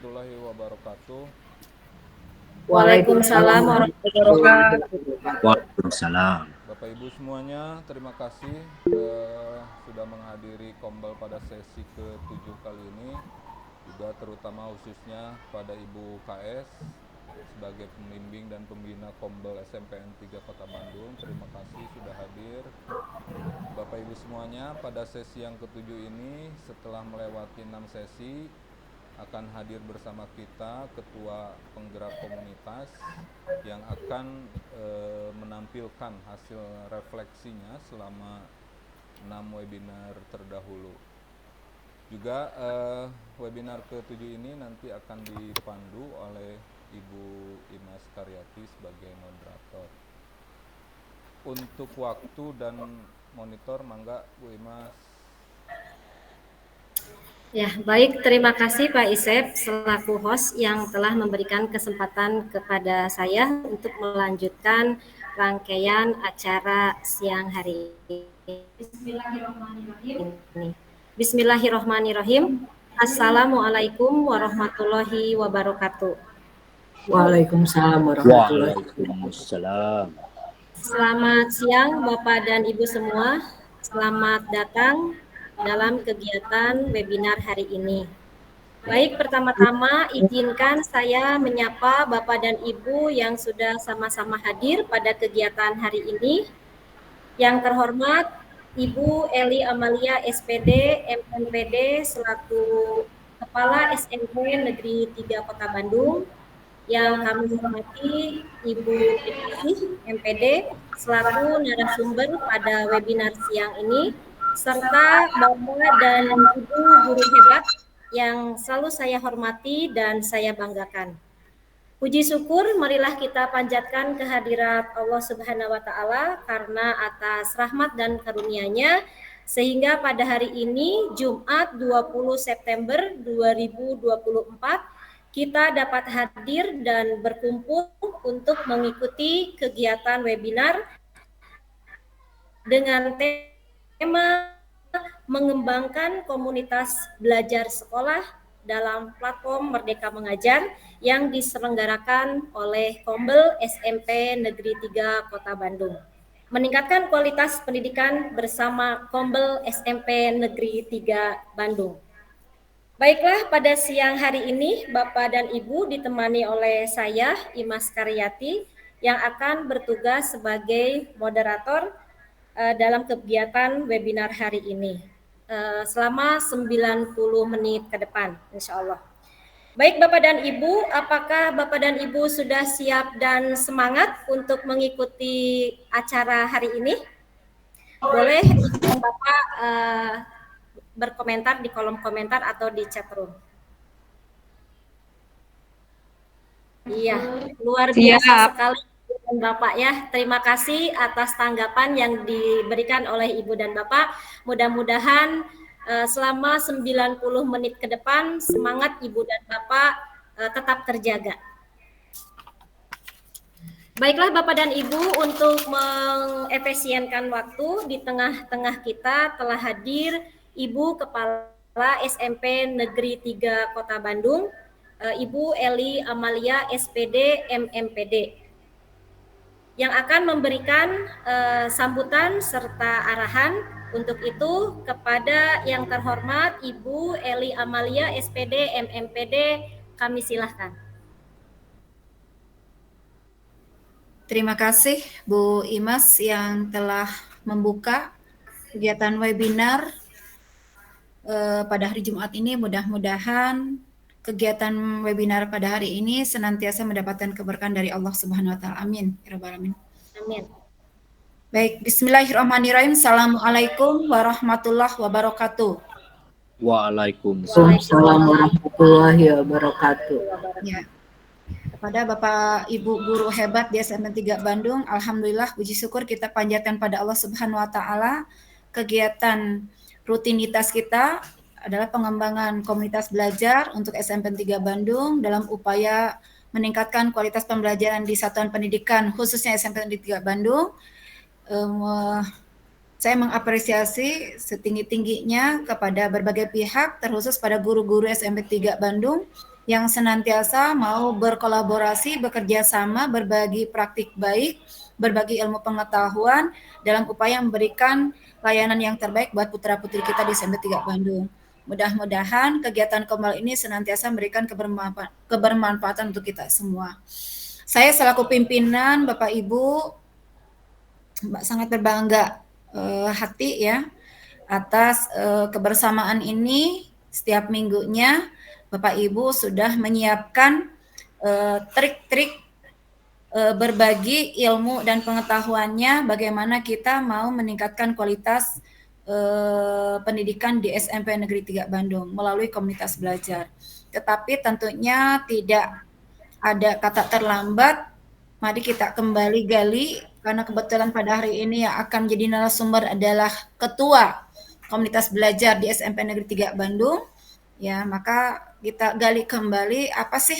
warahmatullahi wabarakatuh. Waalaikumsalam warahmatullahi wabarakatuh. Waalaikumsalam. Bapak Ibu semuanya, terima kasih sudah menghadiri Kombel pada sesi ke-7 kali ini. Juga terutama khususnya pada Ibu KS sebagai pembimbing dan pembina Kombel SMPN 3 Kota Bandung. Terima kasih sudah hadir. Bapak Ibu semuanya, pada sesi yang ke-7 ini setelah melewati 6 sesi akan hadir bersama kita Ketua Penggerak Komunitas yang akan menampilkan hasil refleksinya selama 6 webinar terdahulu. Juga webinar ke-7 ini nanti akan dipandu oleh Ibu Imas Karyati sebagai moderator. Untuk waktu dan monitor, mangga Bu Imas. Ya, baik. Terima kasih Pak Isep selaku host yang telah memberikan kesempatan kepada saya untuk melanjutkan rangkaian acara siang hari ini. Bismillahirrahmanirrahim. Assalamualaikum warahmatullahi wabarakatuh. Waalaikumsalam warahmatullahi wabarakatuh. Waalaikumsalam. Selamat siang Bapak dan Ibu semua. Selamat datang dalam kegiatan webinar hari ini. Baik, pertama-tama izinkan saya menyapa Bapak dan Ibu yang sudah sama-sama hadir pada kegiatan hari ini. Yang terhormat Ibu Eli Amalia SPD, MMPD selaku Kepala SMP Negeri 3 Kota Bandung. Yang kami hormati Ibu Kasih MPD selaku narasumber pada webinar siang ini, serta Bapak dan Ibu guru hebat yang selalu saya hormati dan saya banggakan. Puji syukur marilah kita panjatkan kehadirat Allah Subhanahu wa taala karena atas rahmat dan karunia-Nya sehingga pada hari ini Jumat 20 September 2024 kita dapat hadir dan berkumpul untuk mengikuti kegiatan webinar dengan tema mengembangkan komunitas belajar sekolah dalam platform Merdeka Mengajar yang diselenggarakan oleh Kombel SMP Negeri 3 Kota Bandung. Meningkatkan kualitas pendidikan bersama Kombel SMP Negeri 3 Bandung. Baiklah, pada siang hari ini Bapak dan Ibu ditemani oleh saya, Imas Karyati, yang akan bertugas sebagai moderator dalam kegiatan webinar hari ini selama 90 menit ke depan, insya Allah. Baik Bapak dan Ibu, apakah Bapak dan Ibu sudah siap dan semangat untuk mengikuti acara hari ini? Boleh Ibu dan Bapak berkomentar di kolom komentar atau di chat room. Iya, luar biasa sekali Bapak ya. Terima kasih atas tanggapan yang diberikan oleh Ibu dan Bapak. Mudah-mudahan selama 90 menit ke depan semangat Ibu dan Bapak tetap terjaga. Baiklah Bapak dan Ibu, untuk mengefisienkan waktu di tengah-tengah kita telah hadir Ibu Kepala SMP Negeri 3 Kota Bandung, Ibu Eli Amalia SPD MMPD, yang akan memberikan sambutan serta arahan. Untuk itu kepada yang terhormat Ibu Eli Amalia SPD MMPD, kami silahkan. Terima kasih Bu Imas yang telah membuka kegiatan webinar pada hari Jumat ini. Mudah-mudahan kegiatan webinar pada hari ini senantiasa mendapatkan keberkahan dari Allah Subhanahu wa taala. Amin. Ya rabbal alamin. Amin. Baik, bismillahirrahmanirrahim. Assalamualaikum warahmatullahi wabarakatuh. Waalaikumsalam warahmatullahi wabarakatuh. Ya. Kepada Bapak Ibu guru hebat di SMPN 3 Bandung, alhamdulillah puji syukur kita panjatkan pada Allah Subhanahu wa taala. Kegiatan rutinitas kita adalah pengembangan komunitas belajar untuk SMPN 3 Bandung dalam upaya meningkatkan kualitas pembelajaran di satuan pendidikan khususnya SMPN 3 Bandung. Saya mengapresiasi setinggi-tingginya kepada berbagai pihak, terkhusus pada guru-guru SMP 3 Bandung yang senantiasa mau berkolaborasi, bekerja sama, berbagi praktik baik, berbagi ilmu pengetahuan dalam upaya memberikan layanan yang terbaik buat putra-putri kita di SMP 3 Bandung. Mudah-mudahan kegiatan Komal ini senantiasa memberikan kebermanfaatan untuk kita semua. Saya selaku pimpinan, Bapak Ibu, sangat berbangga hati ya atas kebersamaan ini. Setiap minggunya Bapak Ibu sudah menyiapkan trik-trik berbagi ilmu dan pengetahuannya bagaimana kita mau meningkatkan kualitas pendidikan di SMP Negeri 3 Bandung melalui komunitas belajar. Tetapi tentunya tidak ada kata terlambat. Mari kita kembali gali, karena kebetulan pada hari ini yang akan jadi narasumber adalah Ketua Komunitas Belajar di SMP Negeri 3 Bandung. Ya, maka kita gali kembali apa sih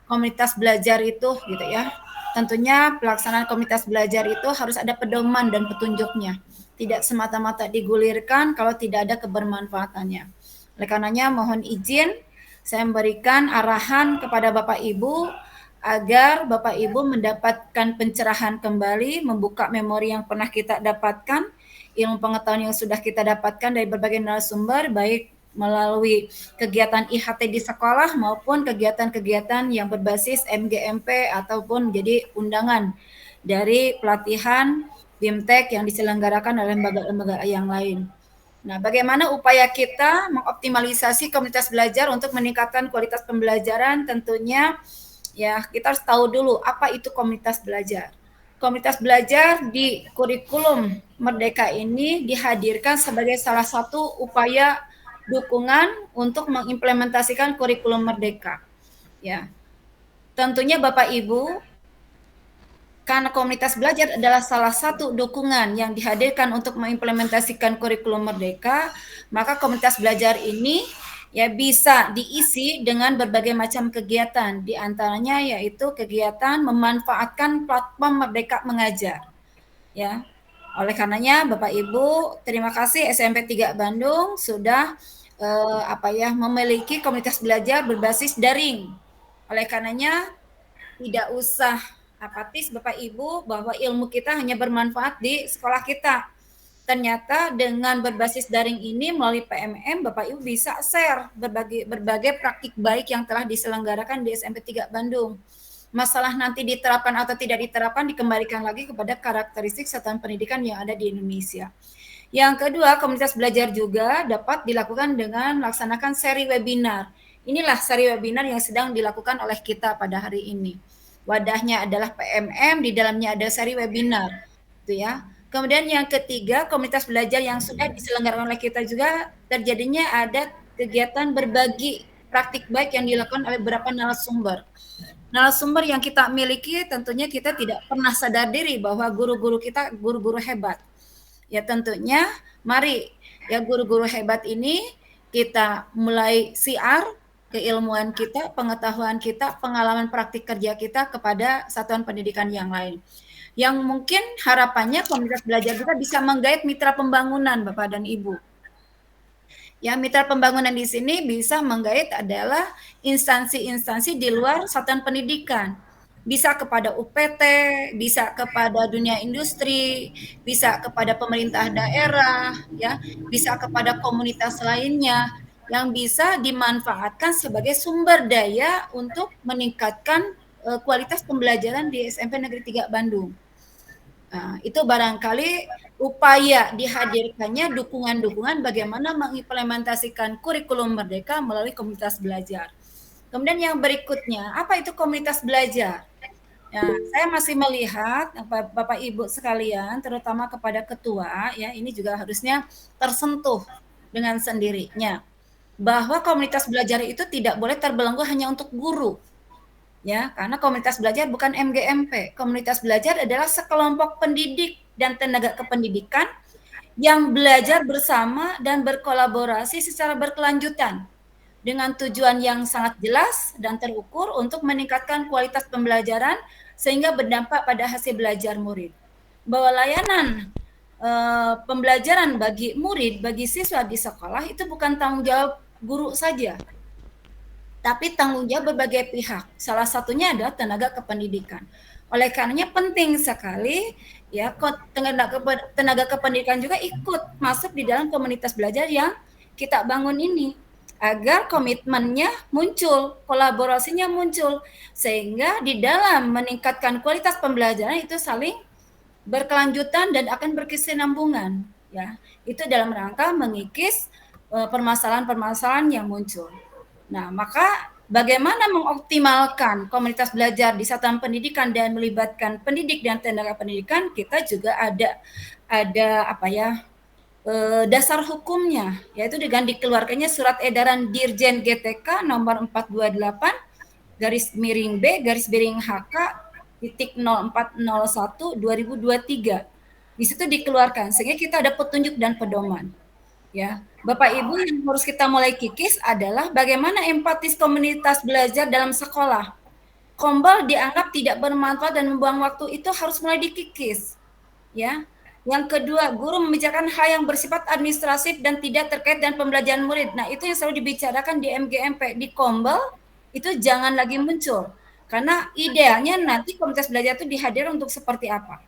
komunitas belajar itu gitu ya. Tentunya pelaksanaan komunitas belajar itu harus ada pedoman dan petunjuknya. Tidak semata-mata digulirkan kalau tidak ada kebermanfaatannya. Oleh karenanya mohon izin saya memberikan arahan kepada Bapak Ibu agar Bapak Ibu mendapatkan pencerahan kembali, membuka memori yang pernah kita dapatkan, ilmu pengetahuan yang sudah kita dapatkan dari berbagai narasumber, baik melalui kegiatan IHT di sekolah maupun kegiatan-kegiatan yang berbasis MGMP ataupun menjadi undangan dari pelatihan BIMTEK yang diselenggarakan oleh lembaga-lembaga yang lain. Nah, bagaimana upaya kita mengoptimalisasi komunitas belajar untuk meningkatkan kualitas pembelajaran? Tentunya ya kita harus tahu dulu apa itu komunitas belajar. Komunitas belajar di kurikulum Merdeka ini dihadirkan sebagai salah satu upaya dukungan untuk mengimplementasikan kurikulum Merdeka. Ya, tentunya Bapak Ibu, karena komunitas belajar adalah salah satu dukungan yang dihadirkan untuk mengimplementasikan kurikulum Merdeka, maka komunitas belajar ini ya bisa diisi dengan berbagai macam kegiatan, di antaranya yaitu kegiatan memanfaatkan platform Merdeka Mengajar. Ya. Oleh karenanya Bapak Ibu, terima kasih SMP 3 Bandung sudah memiliki komunitas belajar berbasis daring. Oleh karenanya tidak usah apatis Bapak Ibu bahwa ilmu kita hanya bermanfaat di sekolah kita. Ternyata dengan berbasis daring ini melalui PMM Bapak Ibu bisa share berbagai praktik baik yang telah diselenggarakan di SMP 3 Bandung. Masalah nanti diterapkan atau tidak diterapkan dikembalikan lagi kepada karakteristik satuan pendidikan yang ada di Indonesia. Yang kedua, komunitas belajar juga dapat dilakukan dengan melaksanakan seri webinar. Inilah seri webinar yang sedang dilakukan oleh kita pada hari ini. Wadahnya adalah PMM, di dalamnya ada seri webinar. Itu ya. Kemudian yang ketiga, komunitas belajar yang sudah diselenggarakan oleh kita juga terjadinya ada kegiatan berbagi praktik baik yang dilakukan oleh beberapa narasumber. Narasumber yang kita miliki tentunya kita tidak pernah sadar diri bahwa guru-guru kita guru-guru hebat. Ya tentunya mari ya guru-guru hebat ini kita mulai siar keilmuan kita, pengetahuan kita, pengalaman praktik kerja kita kepada satuan pendidikan yang lain. Yang mungkin harapannya komunitas belajar kita bisa menggait mitra pembangunan Bapak dan Ibu. Ya, mitra pembangunan di sini bisa menggait adalah instansi-instansi di luar satuan pendidikan. Bisa kepada UPT, bisa kepada dunia industri, bisa kepada pemerintah daerah, ya, bisa kepada komunitas lainnya yang bisa dimanfaatkan sebagai sumber daya untuk meningkatkan kualitas pembelajaran di SMP Negeri 3 Bandung. Nah, itu barangkali upaya dihadirkannya dukungan-dukungan bagaimana mengimplementasikan kurikulum Merdeka melalui komunitas belajar. Kemudian yang berikutnya, apa itu komunitas belajar? Ya, saya masih melihat Bapak Ibu sekalian, terutama kepada ketua, ya ini juga harusnya tersentuh dengan sendirinya bahwa komunitas belajar itu tidak boleh terbelenggu hanya untuk guru. Ya, karena komunitas belajar bukan MGMP. Komunitas belajar adalah sekelompok pendidik dan tenaga kependidikan yang belajar bersama dan berkolaborasi secara berkelanjutan dengan tujuan yang sangat jelas dan terukur untuk meningkatkan kualitas pembelajaran sehingga berdampak pada hasil belajar murid. Bahwa layanan pembelajaran bagi murid, bagi siswa di sekolah itu bukan tanggung jawab guru saja, tapi tanggung jawab berbagai pihak. Salah satunya adalah tenaga kependidikan. Oleh karenanya penting sekali ya tenaga kependidikan juga ikut masuk di dalam komunitas belajar yang kita bangun ini, agar komitmennya muncul, kolaborasinya muncul, sehingga di dalam meningkatkan kualitas pembelajaran itu saling berkelanjutan dan akan berkesinambungan, ya. Itu dalam rangka mengikis permasalahan-permasalahan yang muncul. Nah, maka bagaimana mengoptimalkan komunitas belajar di satuan pendidikan dan melibatkan pendidik dan tenaga pendidikan, kita juga ada dasar hukumnya, yaitu dengan dikeluarkannya surat edaran Dirjen GTK nomor 428 garis miring B garis miring HK titik 0401 2023. Di situ dikeluarkan sehingga kita ada petunjuk dan pedoman. Ya, Bapak Ibu, yang harus kita mulai kikis adalah bagaimana empatis komunitas belajar dalam sekolah. Kombal dianggap tidak bermanfaat dan membuang waktu, itu harus mulai dikikis. Ya. Yang kedua, guru membicarakan hal yang bersifat administratif dan tidak terkait dengan pembelajaran murid. Nah, itu yang selalu dibicarakan di MGMP. Di Kombal itu jangan lagi muncul. Karena idealnya nanti komunitas belajar itu dihadirkan untuk seperti apa.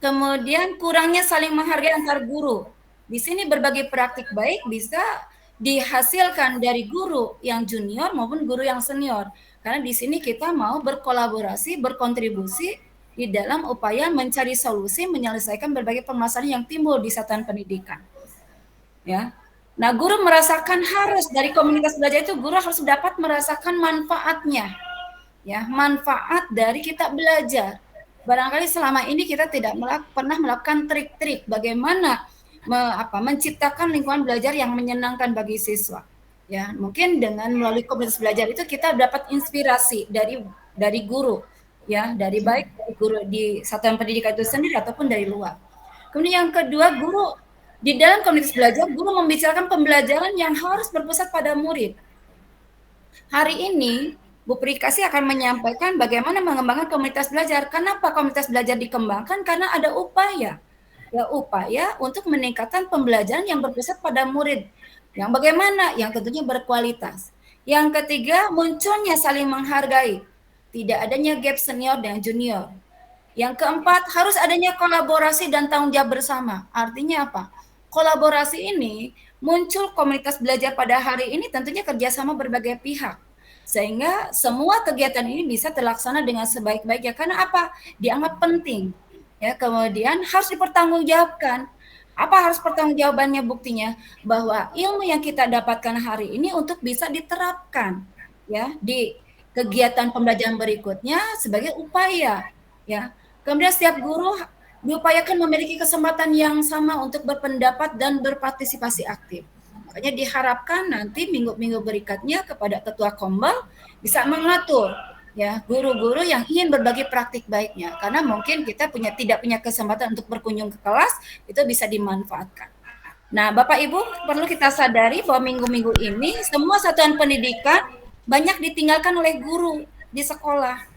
Kemudian kurangnya saling menghargai antar guru. Di sini berbagai praktik baik bisa dihasilkan dari guru yang junior maupun guru yang senior. Karena di sini kita mau berkolaborasi, berkontribusi di dalam upaya mencari solusi menyelesaikan berbagai permasalahan yang timbul di satuan pendidikan. Ya. Nah, guru merasakan harus dari komunitas belajar itu guru harus dapat merasakan manfaatnya. Ya, manfaat dari kita belajar. Barangkali selama ini kita tidak pernah melakukan trik-trik bagaimana menciptakan lingkungan belajar yang menyenangkan bagi siswa. Ya, mungkin dengan melalui komunitas belajar itu kita dapat inspirasi dari guru, ya, dari guru di satuan pendidikan itu sendiri ataupun dari luar. Kemudian yang kedua, guru di dalam komunitas belajar, guru membicarakan pembelajaran yang harus berpusat pada murid. Hari ini Bu Prikasih akan menyampaikan bagaimana mengembangkan komunitas belajar. Kenapa komunitas belajar dikembangkan? Karena ada upaya untuk meningkatkan pembelajaran yang berpusat pada murid. Yang bagaimana? Yang tentunya berkualitas. Yang ketiga, munculnya saling menghargai. Tidak adanya gap senior dan junior. Yang keempat, harus adanya kolaborasi dan tanggung jawab bersama. Artinya apa? Kolaborasi ini muncul komunitas belajar pada hari ini tentunya kerjasama berbagai pihak. Sehingga semua kegiatan ini bisa terlaksana dengan sebaik-baiknya. Karena apa? Dianggap penting. Ya, kemudian harus dipertanggungjawabkan. Apa harus pertanggungjawabannya? Buktinya bahwa ilmu yang kita dapatkan hari ini untuk bisa diterapkan ya di kegiatan pembelajaran berikutnya sebagai upaya ya. Kemudian setiap guru diupayakan memiliki kesempatan yang sama untuk berpendapat dan berpartisipasi aktif. Makanya diharapkan nanti minggu-minggu berikutnya kepada Ketua Kombal bisa mengatur ya guru-guru yang ingin berbagi praktik baiknya, karena mungkin kita tidak punya kesempatan untuk berkunjung ke kelas, itu bisa dimanfaatkan. Nah, Bapak Ibu perlu kita sadari bahwa minggu-minggu ini semua satuan pendidikan banyak ditinggalkan oleh guru di sekolah,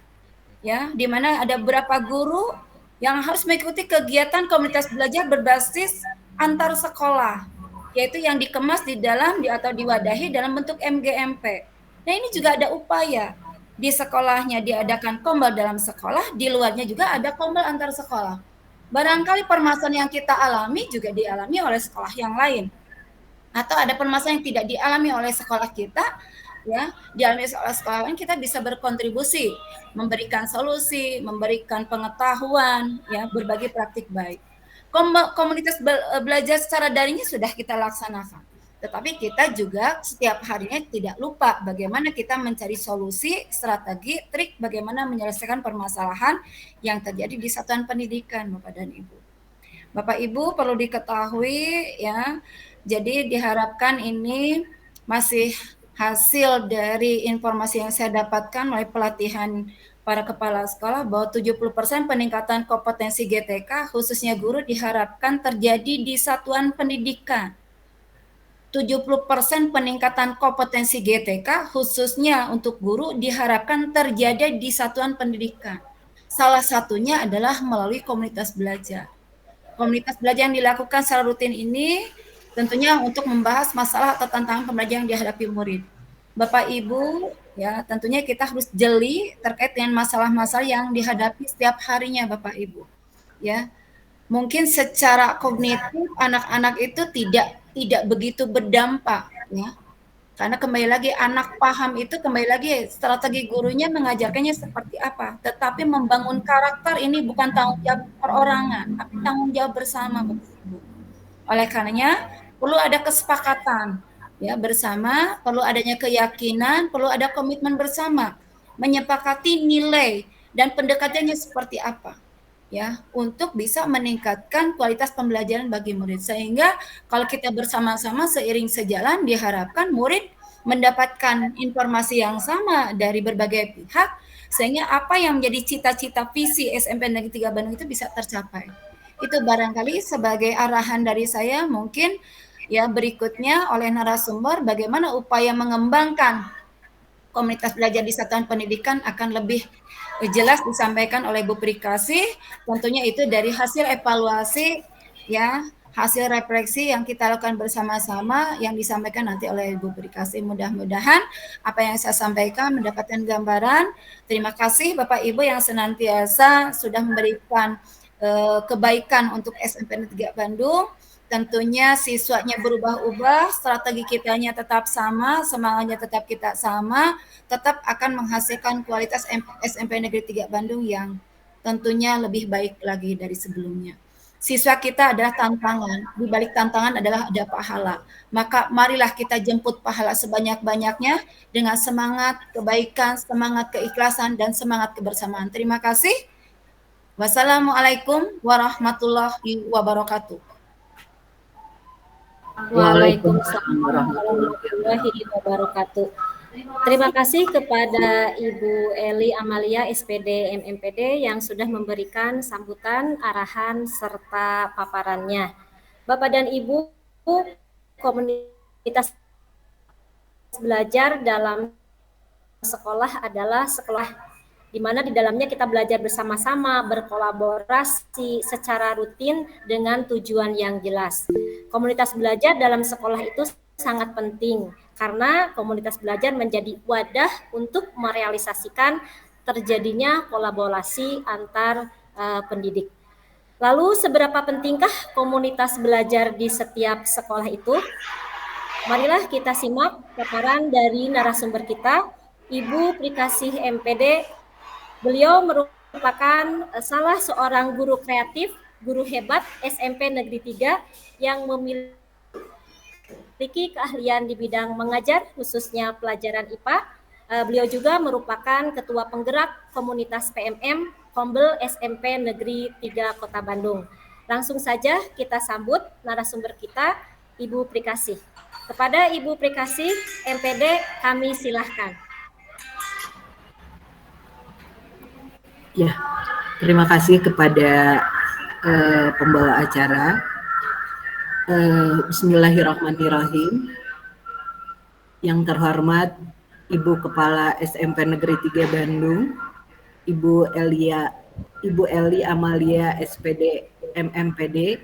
ya, di mana ada beberapa guru yang harus mengikuti kegiatan komunitas belajar berbasis antar sekolah, yaitu yang dikemas atau diwadahi dalam bentuk MGMP. Nah, ini juga ada upaya. Di sekolahnya diadakan kombal dalam sekolah, di luarnya juga ada kombal antar sekolah. Barangkali permasalahan yang kita alami juga dialami oleh sekolah yang lain. Atau ada permasalahan yang tidak dialami oleh sekolah kita, ya, dialami oleh sekolah lain, kita bisa berkontribusi, memberikan solusi, memberikan pengetahuan, ya, berbagi praktik baik. Komunitas belajar secara daringnya sudah kita laksanakan. Tetapi kita juga setiap harinya tidak lupa bagaimana kita mencari solusi, strategi, trik bagaimana menyelesaikan permasalahan yang terjadi di satuan pendidikan, Bapak dan Ibu. Bapak Ibu perlu diketahui ya, jadi diharapkan ini masih hasil dari informasi yang saya dapatkan melalui pelatihan para kepala sekolah bahwa 70% peningkatan kompetensi GTK khususnya guru diharapkan terjadi di satuan pendidikan. 70% peningkatan kompetensi GTK khususnya untuk guru diharapkan terjadi di satuan pendidikan. Salah satunya adalah melalui komunitas belajar. Komunitas belajar yang dilakukan secara rutin ini tentunya untuk membahas masalah atau tantangan pembelajaran yang dihadapi murid. Bapak Ibu ya tentunya kita harus jeli terkait dengan masalah-masalah yang dihadapi setiap harinya Bapak Ibu. Ya, mungkin secara kognitif anak-anak itu tidak begitu berdampak, ya. Karena kembali lagi anak paham itu kembali lagi strategi gurunya mengajarkannya seperti apa. Tetapi membangun karakter ini bukan tanggung jawab perorangan, tapi tanggung jawab bersama Bapak Ibu. Oleh karenanya perlu ada kesepakatan ya bersama, perlu adanya keyakinan, perlu ada komitmen bersama, menyepakati nilai dan pendekatannya seperti apa ya untuk bisa meningkatkan kualitas pembelajaran bagi murid sehingga kalau kita bersama-sama seiring sejalan diharapkan murid mendapatkan informasi yang sama dari berbagai pihak sehingga apa yang menjadi cita-cita visi SMP Negeri 3 Bandung itu bisa tercapai. Itu barangkali sebagai arahan dari saya mungkin ya berikutnya oleh narasumber bagaimana upaya mengembangkan komunitas belajar di satuan pendidikan akan lebih jelas disampaikan oleh Bu Prikasih. Tentunya itu dari hasil evaluasi ya, hasil refleksi yang kita lakukan bersama-sama yang disampaikan nanti oleh Bu Prikasih. Mudah-mudahan apa yang saya sampaikan mendapatkan gambaran. Terima kasih Bapak Ibu yang senantiasa sudah memberikan kebaikan untuk SMP Negeri 3 Bandung. Tentunya siswanya berubah-ubah, strategi kitanya tetap sama, semangatnya tetap kita sama, tetap akan menghasilkan kualitas SMP Negeri 3 Bandung yang tentunya lebih baik lagi dari sebelumnya. Siswa kita adalah tantangan, di balik tantangan adalah ada pahala. Maka marilah kita jemput pahala sebanyak-banyaknya dengan semangat kebaikan, semangat keikhlasan, dan semangat kebersamaan. Terima kasih. Wassalamualaikum warahmatullahi wabarakatuh. Waalaikumsalam warahmatullahi wabarakatuh. Terima kasih kepada Ibu Eli Amalia SPD MMPD yang sudah memberikan sambutan, arahan, serta paparannya. Bapak dan Ibu, komunitas belajar dalam sekolah adalah sekolah di mana di dalamnya kita belajar bersama-sama, berkolaborasi secara rutin dengan tujuan yang jelas. Komunitas belajar dalam sekolah itu sangat penting karena komunitas belajar menjadi wadah untuk merealisasikan terjadinya kolaborasi antar pendidik. Lalu seberapa pentingkah komunitas belajar di setiap sekolah itu? Marilah kita simak paparan dari narasumber kita, Ibu Prikasih MPD. Beliau merupakan salah seorang guru kreatif, guru hebat SMP Negeri 3 yang memiliki keahlian di bidang mengajar, khususnya pelajaran IPA. Beliau juga merupakan ketua penggerak komunitas PMM Kombel SMP Negeri 3 Kota Bandung. Langsung saja kita sambut narasumber kita, Ibu Prikasih. Kepada Ibu Prikasih MPD kami silahkan. Ya, terima kasih kepada pembawa acara. Bismillahirrahmanirrahim. Yang terhormat Ibu Kepala SMP Negeri 3 Bandung, Ibu Eli Amalia SPD MMPD,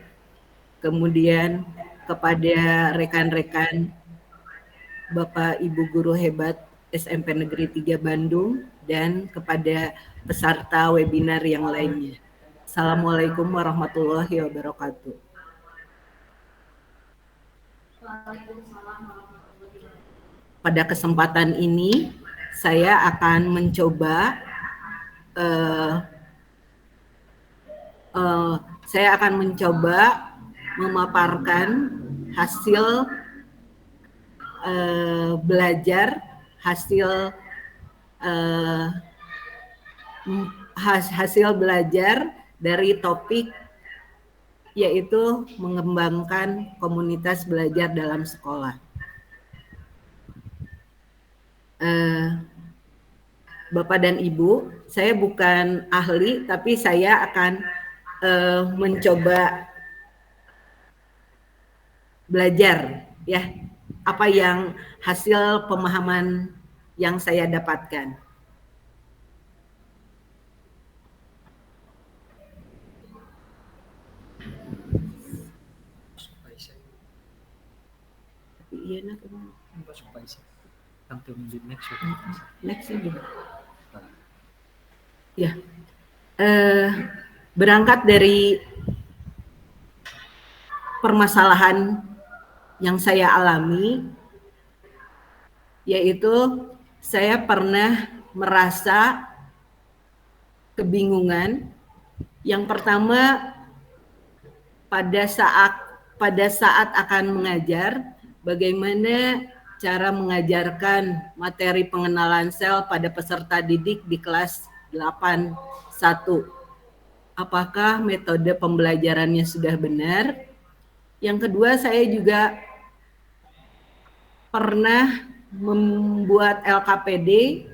kemudian kepada rekan-rekan Bapak Ibu guru hebat SMP Negeri 3 Bandung dan kepada peserta webinar yang lainnya. Assalamualaikum warahmatullahi wabarakatuh. Pada kesempatan ini saya akan mencoba memaparkan hasil belajar, hasil belajar dari topik yaitu mengembangkan komunitas belajar dalam sekolah. Bapak dan Ibu, saya bukan ahli, tapi saya akan mencoba belajar ya apa yang hasil pemahaman yang saya dapatkan. tampil di next ya. Next aja. Ya, berangkat dari permasalahan yang saya alami, yaitu saya pernah merasa kebingungan. Yang pertama, pada saat akan mengajar, bagaimana cara mengajarkan materi pengenalan sel pada peserta didik di kelas 8.1. Apakah metode pembelajarannya sudah benar? Yang kedua, saya juga pernah membuat LKPD.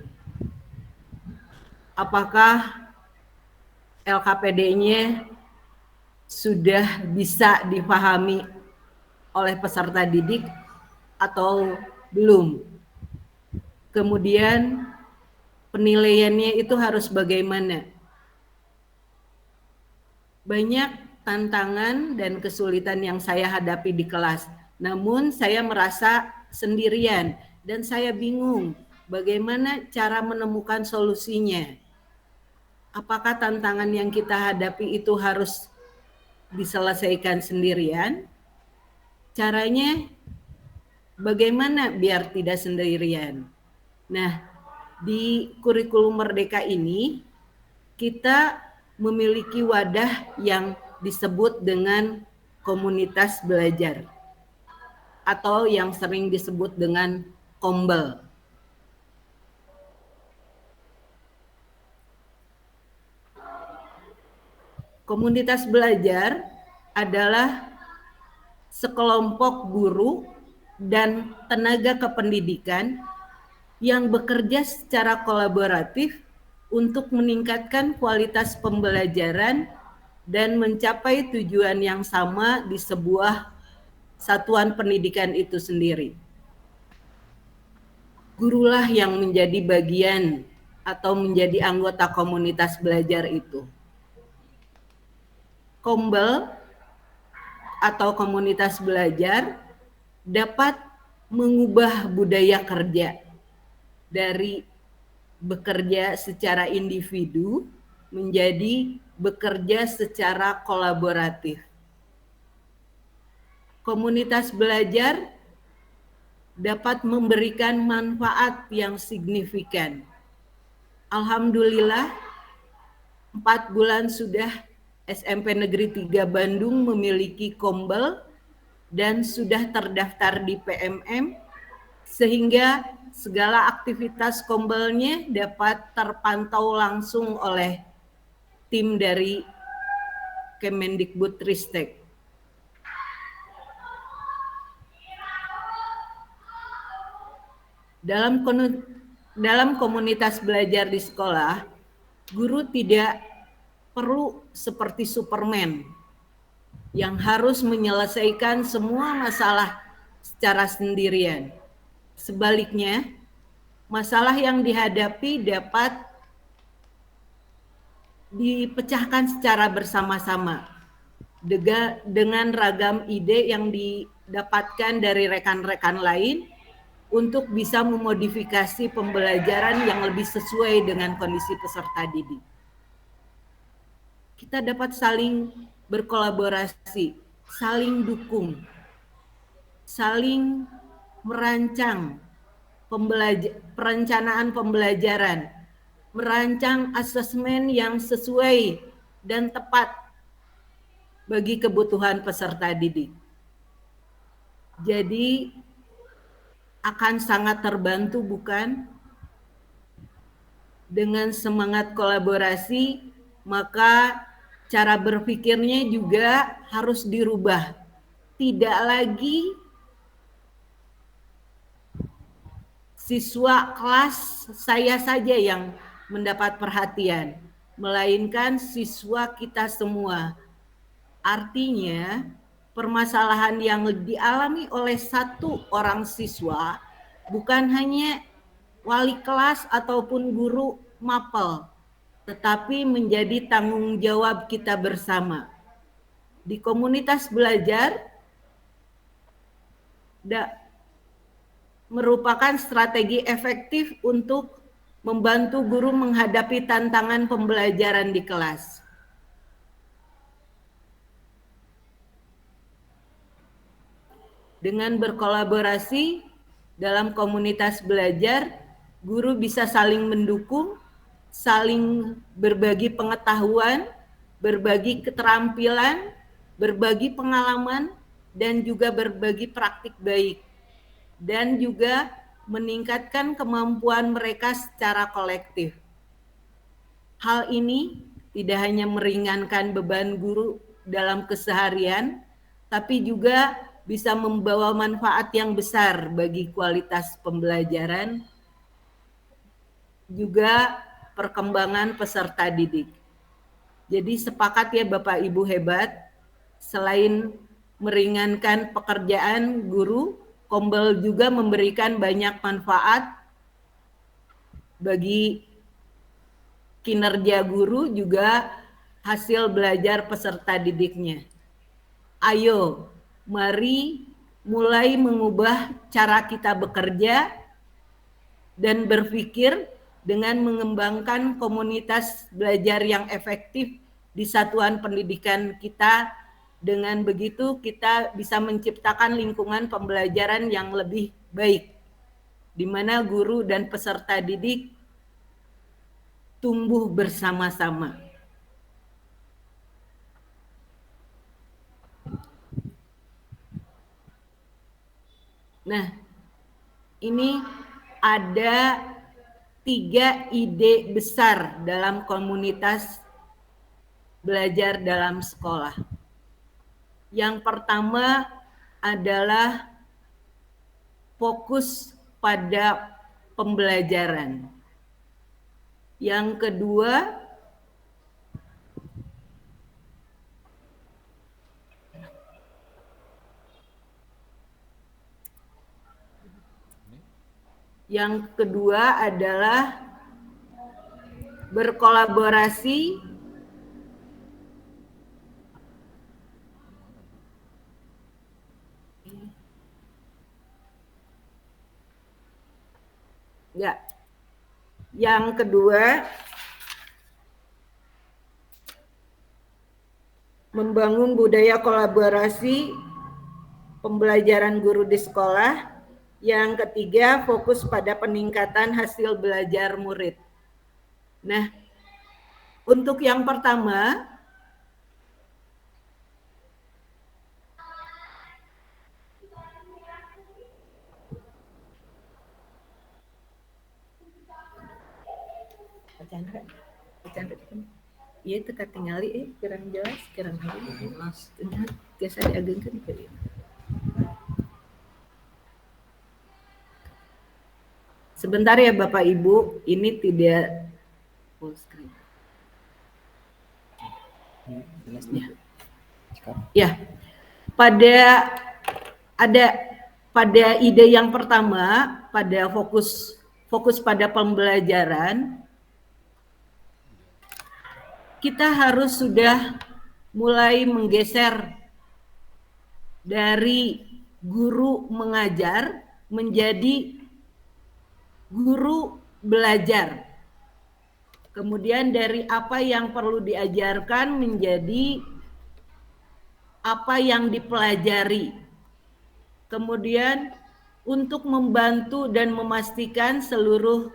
Apakah LKPD-nya sudah bisa dipahami oleh peserta didik atau belum? Kemudian penilaiannya itu harus bagaimana? Banyak tantangan dan kesulitan yang saya hadapi di kelas. Namun saya merasa sendirian dan saya bingung bagaimana cara menemukan solusinya. Apakah tantangan yang kita hadapi itu harus diselesaikan sendirian? Caranya bagaimana biar tidak sendirian? Nah, di kurikulum Merdeka ini kita memiliki wadah yang disebut dengan komunitas belajar atau yang sering disebut dengan kombel. Komunitas belajar adalah sekelompok guru dan tenaga kependidikan yang bekerja secara kolaboratif untuk meningkatkan kualitas pembelajaran dan mencapai tujuan yang sama di sebuah satuan pendidikan itu sendiri. Gurulah yang menjadi bagian atau menjadi anggota komunitas belajar itu. Kombel atau komunitas belajar dapat mengubah budaya kerja dari bekerja secara individu menjadi bekerja secara kolaboratif. Komunitas belajar dapat memberikan manfaat yang signifikan. Alhamdulillah, 4 bulan sudah SMP Negeri 3 Bandung memiliki kombel dan sudah terdaftar di PMM, sehingga segala aktivitas kombelnya dapat terpantau langsung oleh tim dari Kemendikbudristek. Dalam komunitas belajar di sekolah, guru tidak perlu seperti Superman yang harus menyelesaikan semua masalah secara sendirian. Sebaliknya, masalah yang dihadapi dapat dipecahkan secara bersama-sama dengan ragam ide yang didapatkan dari rekan-rekan lain untuk bisa memodifikasi pembelajaran yang lebih sesuai dengan kondisi peserta didik. Kita dapat saling berkolaborasi, saling dukung, saling merancang perencanaan pembelajaran, merancang asesmen yang sesuai dan tepat bagi kebutuhan peserta didik. Jadi akan sangat terbantu, bukan? Dengan semangat kolaborasi, maka cara berpikirnya juga harus dirubah. Tidak lagi siswa kelas saya saja yang mendapat perhatian, melainkan siswa kita semua. Artinya, permasalahan yang dialami oleh satu orang siswa bukan hanya wali kelas ataupun guru mapel, tetapi menjadi tanggung jawab kita bersama. Di komunitas belajar, merupakan strategi efektif untuk membantu guru menghadapi tantangan pembelajaran di kelas. Dengan berkolaborasi dalam komunitas belajar, guru bisa saling mendukung, saling berbagi pengetahuan, berbagi keterampilan, berbagi pengalaman, dan juga berbagi praktik baik, dan juga meningkatkan kemampuan mereka secara kolektif. Hal ini tidak hanya meringankan beban guru dalam keseharian, tapi juga bisa membawa manfaat yang besar bagi kualitas pembelajaran, juga perkembangan peserta didik. Jadi sepakat ya Bapak Ibu hebat, selain meringankan pekerjaan guru, Kombel juga memberikan banyak manfaat bagi kinerja guru, juga hasil belajar peserta didiknya. Ayo, mari mulai mengubah cara kita bekerja dan berpikir dengan mengembangkan komunitas belajar yang efektif di satuan pendidikan kita. Dengan begitu kita bisa menciptakan lingkungan pembelajaran yang lebih baik, di mana guru dan peserta didik tumbuh bersama-sama. Nah, ini ada 3 ide besar dalam komunitas belajar dalam sekolah. Yang pertama adalah fokus pada pembelajaran. Yang kedua, adalah berkolaborasi Yang kedua, membangun budaya kolaborasi pembelajaran guru di sekolah. Yang ketiga, fokus pada peningkatan hasil belajar murid. Nah, untuk yang pertama, iya teka tingali kurang jelas, kurang jelas. Biasa diagengkeun tadi. Sebentar ya Bapak Ibu, ini tidak full screen. Ya, pada ide yang pertama, pada fokus pada pembelajaran, kita harus sudah mulai menggeser dari guru mengajar menjadi guru belajar. Kemudian dari apa yang perlu diajarkan menjadi apa yang dipelajari. Kemudian untuk membantu dan memastikan seluruh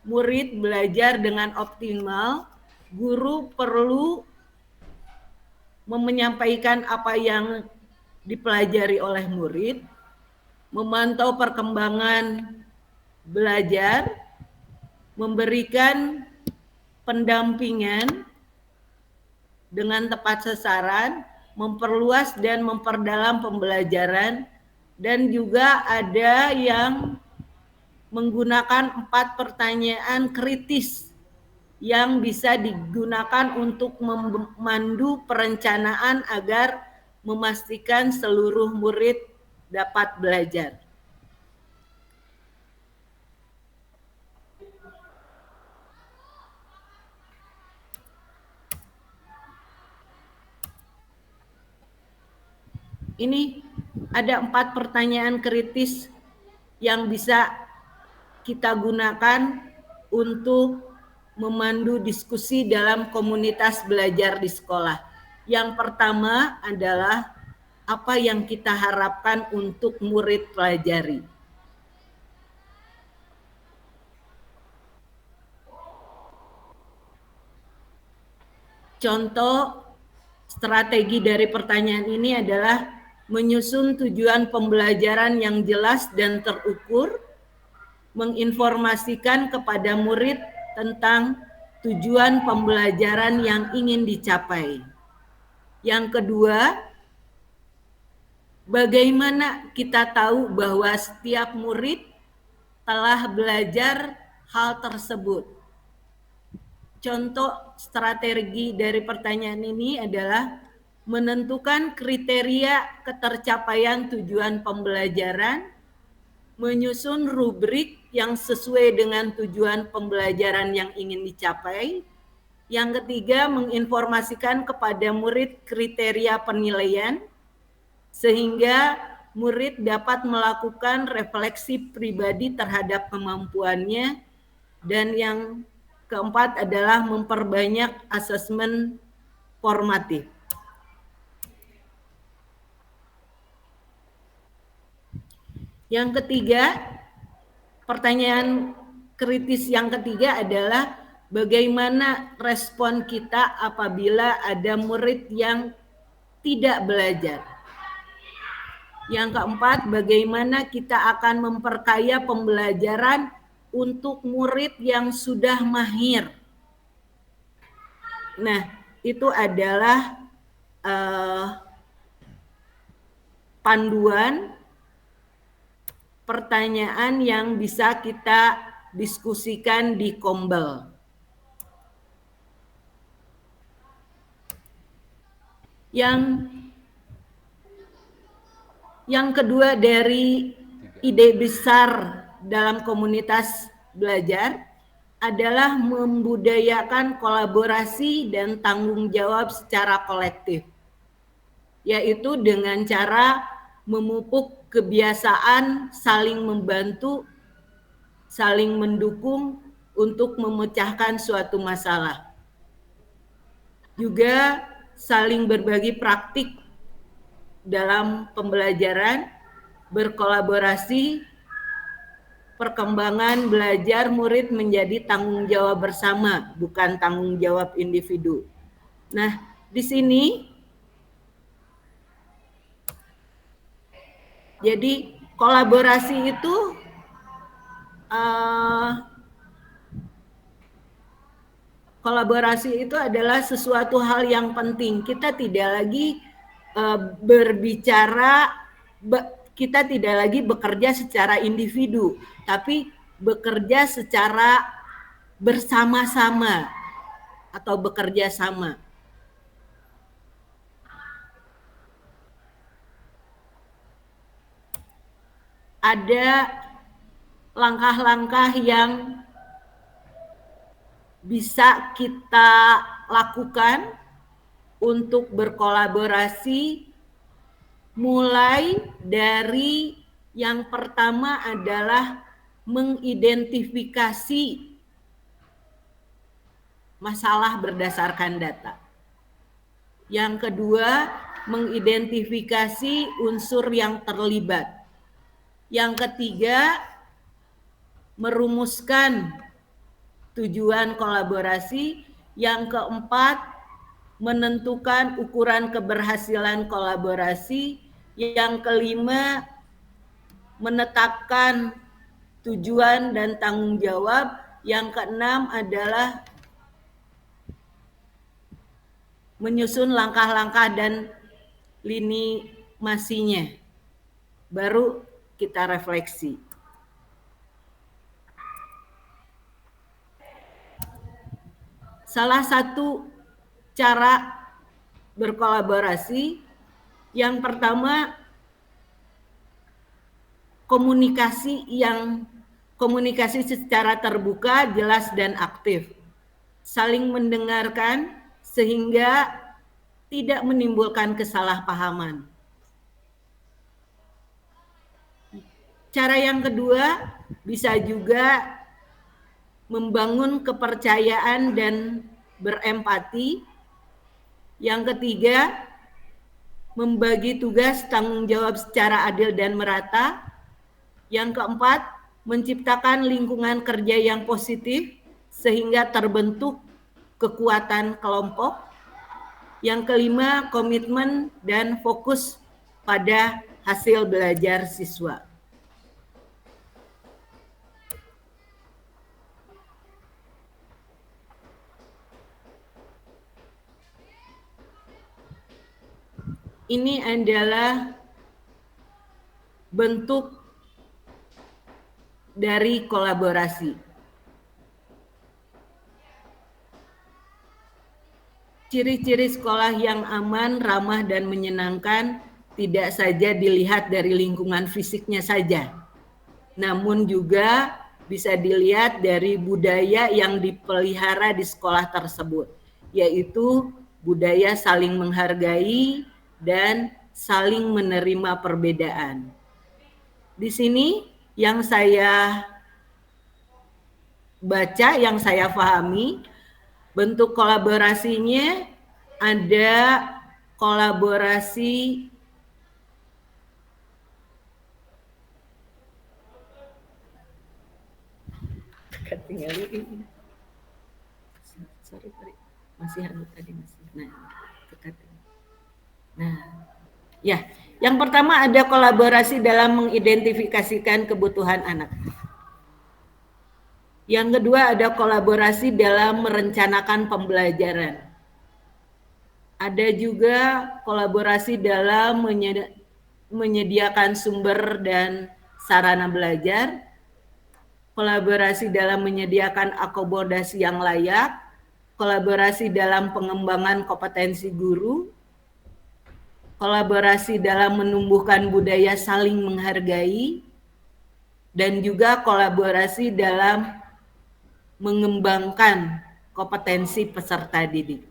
murid belajar dengan optimal, guru perlu menyampaikan apa yang dipelajari oleh murid, memantau perkembangan belajar, memberikan pendampingan dengan tepat sasaran, memperluas dan memperdalam pembelajaran, dan juga ada yang menggunakan 4 pertanyaan kritis yang bisa digunakan untuk memandu perencanaan agar memastikan seluruh murid dapat belajar. Ini ada 4 pertanyaan kritis yang bisa kita gunakan untuk memandu diskusi dalam komunitas belajar di sekolah. Yang pertama adalah apa yang kita harapkan untuk murid pelajari. Contoh strategi dari pertanyaan ini adalah menyusun tujuan pembelajaran yang jelas dan terukur, menginformasikan kepada murid tentang tujuan pembelajaran yang ingin dicapai. Yang kedua, bagaimana kita tahu bahwa setiap murid telah belajar hal tersebut? Contoh strategi dari pertanyaan ini adalah menentukan kriteria ketercapaian tujuan pembelajaran, menyusun rubrik yang sesuai dengan tujuan pembelajaran yang ingin dicapai. Yang ketiga, menginformasikan kepada murid kriteria penilaian, sehingga murid dapat melakukan refleksi pribadi terhadap kemampuannya. Dan yang keempat adalah memperbanyak asesmen formatif. Yang ketiga, pertanyaan kritis yang ketiga adalah bagaimana respon kita apabila ada murid yang tidak belajar. Yang keempat, bagaimana kita akan memperkaya pembelajaran untuk murid yang sudah mahir. Nah, itu adalah panduan pertanyaan yang bisa kita diskusikan di Kombel. Yang kedua dari ide besar dalam komunitas belajar adalah membudayakan kolaborasi dan tanggung jawab secara kolektif, yaitu dengan cara memupuk kebiasaan saling membantu, saling mendukung untuk memecahkan suatu masalah. Juga saling berbagi praktik dalam pembelajaran, berkolaborasi, perkembangan belajar murid menjadi tanggung jawab bersama, bukan tanggung jawab individu. Nah, di sini jadi kolaborasi itu adalah sesuatu hal yang penting. Kita tidak lagi kita tidak lagi bekerja secara individu, tapi bekerja secara bersama-sama atau bekerja sama. Ada langkah-langkah yang bisa kita lakukan untuk berkolaborasi, mulai dari yang pertama adalah mengidentifikasi masalah berdasarkan data. Yang kedua, mengidentifikasi unsur yang terlibat. Yang ketiga, merumuskan tujuan kolaborasi. Yang keempat, menentukan ukuran keberhasilan kolaborasi. Yang kelima, menetapkan tujuan dan tanggung jawab. Yang keenam adalah menyusun langkah-langkah dan lini masinya. Baru kita refleksi. Salah satu cara berkolaborasi yang pertama, komunikasi secara terbuka, jelas dan aktif. Saling mendengarkan sehingga tidak menimbulkan kesalahpahaman. Cara yang kedua bisa juga membangun kepercayaan dan berempati. Yang ketiga, membagi tugas tanggung jawab secara adil dan merata. Yang keempat, menciptakan lingkungan kerja yang positif sehingga terbentuk kekuatan kelompok. Yang kelima, komitmen dan fokus pada hasil belajar siswa. Ini adalah bentuk dari kolaborasi. Ciri-ciri sekolah yang aman, ramah, dan menyenangkan tidak saja dilihat dari lingkungan fisiknya saja, namun juga bisa dilihat dari budaya yang dipelihara di sekolah tersebut, yaitu budaya saling menghargai dan saling menerima perbedaan. Di sini yang saya baca, yang saya pahami, bentuk kolaborasinya ada kolaborasi ya, yang pertama ada kolaborasi dalam mengidentifikasikan kebutuhan anak. Yang kedua ada kolaborasi dalam merencanakan pembelajaran. Ada juga kolaborasi dalam menyediakan sumber dan sarana belajar, kolaborasi dalam menyediakan akomodasi yang layak, kolaborasi dalam pengembangan kompetensi guru, kolaborasi dalam menumbuhkan budaya saling menghargai, dan juga kolaborasi dalam mengembangkan kompetensi peserta didik.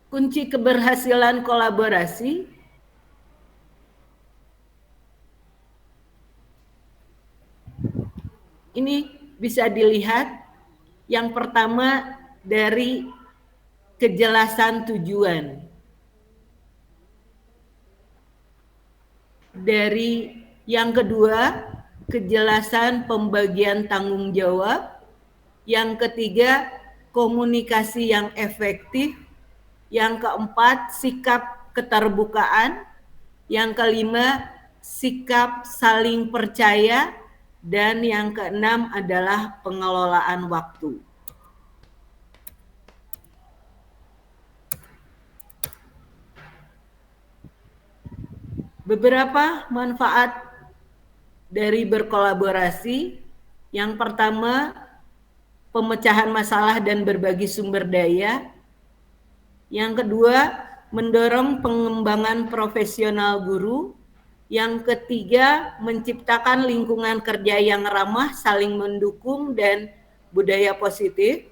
Kunci keberhasilan kolaborasi ini bisa dilihat yang pertama dari kejelasan tujuan. Dari yang kedua, kejelasan pembagian tanggung jawab. Yang ketiga, komunikasi yang efektif. Yang keempat, sikap keterbukaan. Yang kelima, sikap saling percaya. Dan yang keenam adalah pengelolaan waktu. Beberapa manfaat dari berkolaborasi. Yang pertama, pemecahan masalah dan berbagi sumber daya. Yang kedua, mendorong pengembangan profesional guru. Yang ketiga, menciptakan lingkungan kerja yang ramah, saling mendukung, dan budaya positif.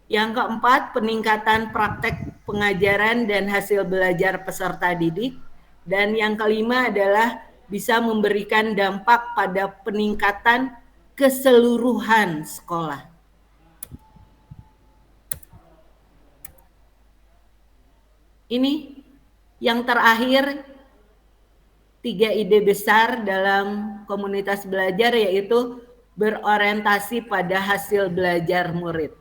Yang keempat, peningkatan praktek pengajaran dan hasil belajar peserta didik. Dan yang kelima adalah bisa memberikan dampak pada peningkatan keseluruhan sekolah. Ini yang terakhir, 3 ide besar dalam komunitas belajar, yaitu berorientasi pada hasil belajar murid.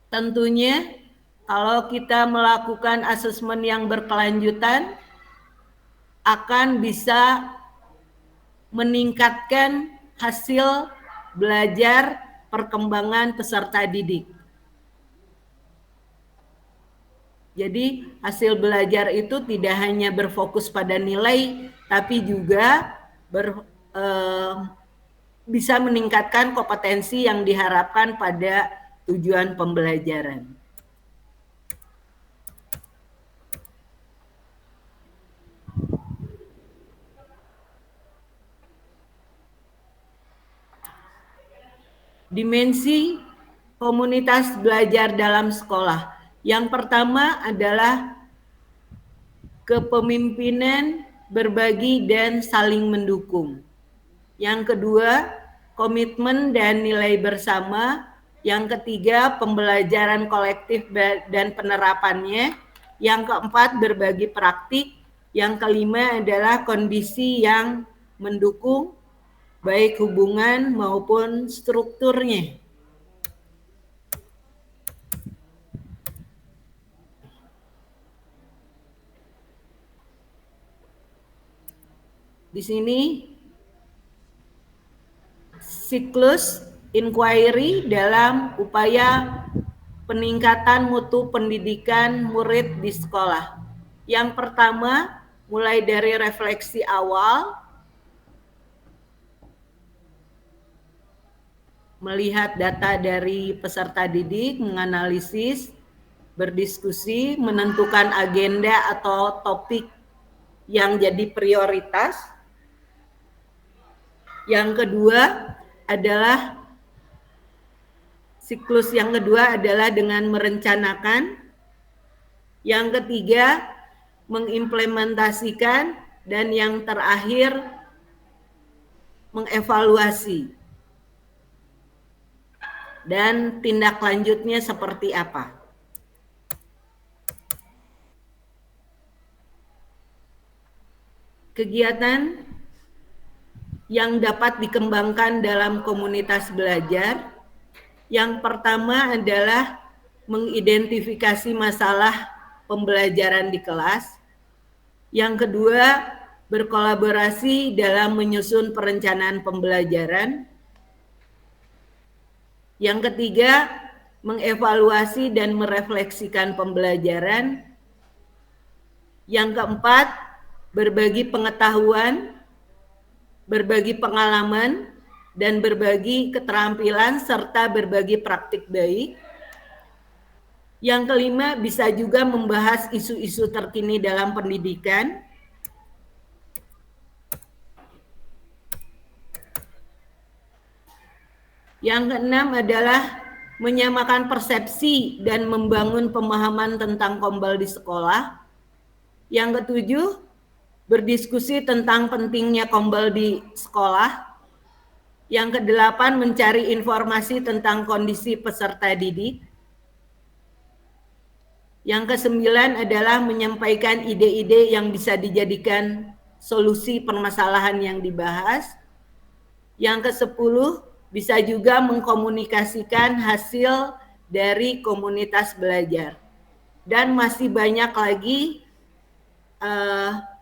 Tentunya kalau kita melakukan asesmen yang berkelanjutan akan bisa meningkatkan hasil belajar perkembangan peserta didik. Jadi hasil belajar itu tidak hanya berfokus pada nilai, tapi juga bisa meningkatkan kompetensi yang diharapkan pada tujuan pembelajaran. Dimensi komunitas belajar dalam sekolah. Yang pertama adalah kepemimpinan, berbagi, dan saling mendukung. Yang kedua, komitmen dan nilai bersama. Yang ketiga, pembelajaran kolektif dan penerapannya. Yang keempat, berbagi praktik. Yang kelima adalah kondisi yang mendukung, baik hubungan maupun strukturnya. Di sini siklus inquiry dalam upaya peningkatan mutu pendidikan murid di sekolah. Yang pertama, mulai dari refleksi awal, melihat data dari peserta didik, menganalisis, berdiskusi, menentukan agenda atau topik yang jadi prioritas. Yang kedua adalah siklus yang kedua adalah dengan merencanakan. Yang ketiga, mengimplementasikan, dan yang terakhir mengevaluasi. Dan tindak lanjutnya seperti apa? Kegiatan yang dapat dikembangkan dalam komunitas belajar. Yang pertama adalah mengidentifikasi masalah pembelajaran di kelas. Yang kedua, berkolaborasi dalam menyusun perencanaan pembelajaran. Yang ketiga, mengevaluasi dan merefleksikan pembelajaran. Yang keempat, berbagi pengetahuan, berbagi pengalaman, dan berbagi keterampilan serta berbagi praktik baik. Yang kelima, bisa juga membahas isu-isu terkini dalam pendidikan. Yang keenam adalah menyamakan persepsi dan membangun pemahaman tentang KOMBAL di sekolah. Yang ketujuh, berdiskusi tentang pentingnya KOMBAL di sekolah. Yang kedelapan, mencari informasi tentang kondisi peserta didik. Yang kesembilan adalah menyampaikan ide-ide yang bisa dijadikan solusi permasalahan yang dibahas. Yang kesepuluh, bisa juga mengkomunikasikan hasil dari komunitas belajar. Dan masih banyak lagi